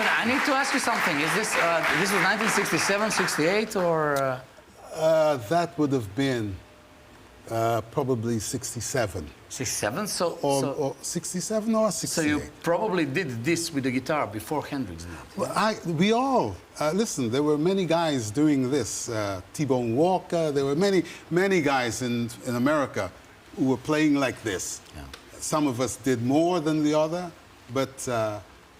So I need to ask you something. Is this this was 1967, 68, or? That would have been probably 67. 67? Or 67 or 68. So you probably did this with the guitar before Hendrix did. Well, we all, listen, there were many guys doing this. T-Bone Walker, there were many guys in America who were playing like this. Yeah. Some of us did more than the other, but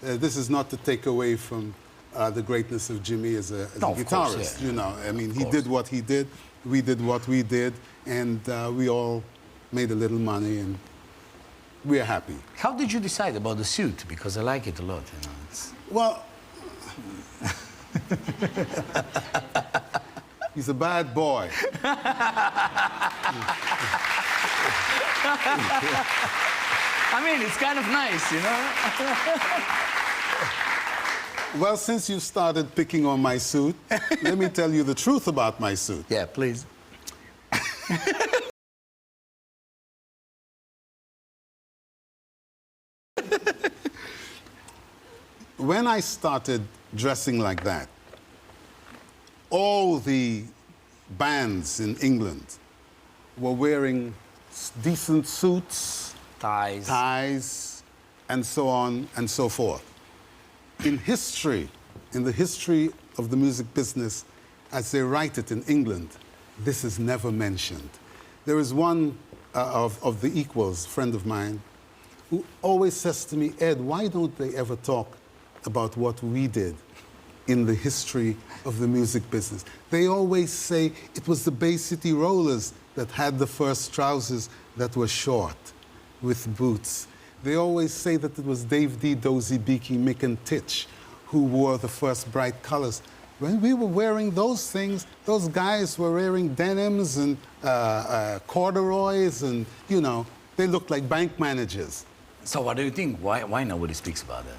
this is not to take away from the greatness of Jimmy as a guitarist. Course, yeah. You know, I mean, he did what he did, we did what we did, and we all made a little money, and we are happy. How did you decide about the suit? Because I like it a lot, you know. It's... Well, he's a bad boy. I mean, it's kind of nice, you know? Well, since you started picking on my suit, let me tell you the truth about my suit. Yeah, please. When I started dressing like that, all the bands in England were wearing decent suits, ties, and so on and so forth. In history, in the history of the music business, as they write it in England, this is never mentioned. There is one of the equals, friend of mine, who always says to me, Ed, why don't they ever talk about what we did in the history of the music business? They always say it was the Bay City Rollers that had the first trousers that were short with boots. They always say that it was Dave D, Dozy, Beaky, Mick, and Titch who wore the first bright colors. When we were wearing those things, those guys were wearing denims and corduroys, and, you know, they looked like bank managers. So what do you think? Why nobody speaks about that?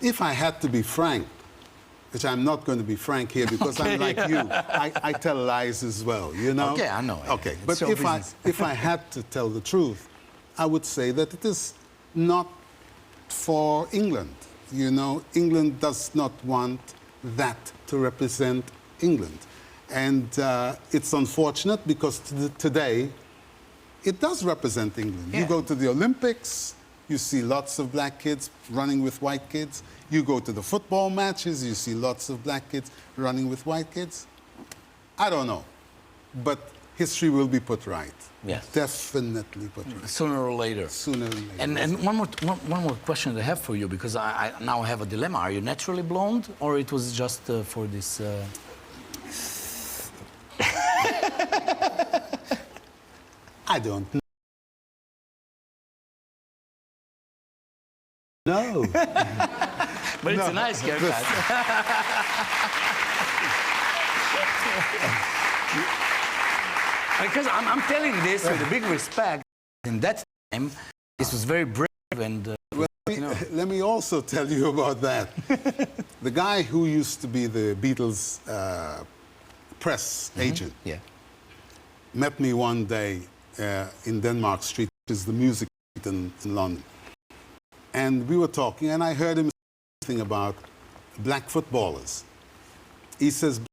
If I had to be frank, which I'm not going to be frank here because I'm like you, I tell lies as well, you know? Okay, I know. Okay, but if I had to tell the truth, I would say that it is not for England. You know, England does not want that to represent England. And it's unfortunate because today, it does represent England. Yeah. You go to the Olympics, you see lots of black kids running with white kids. You go to the football matches, you see lots of black kids running with white kids. I don't know, but history will be put right. Yes. Definitely put right. Sooner or later. Sooner or later. And one more question I have for you, because I now have a dilemma. Are you naturally blonde, or it was just for this... I don't know. No. But it's a nice haircut. Because I'm telling this with a big respect. In that time, this was very brave and... Well, let me also tell you about that. The guy who used to be the Beatles press agent met me one day in Denmark Street, which is the music street in London. And we were talking, and I heard him say something about black footballers. He says,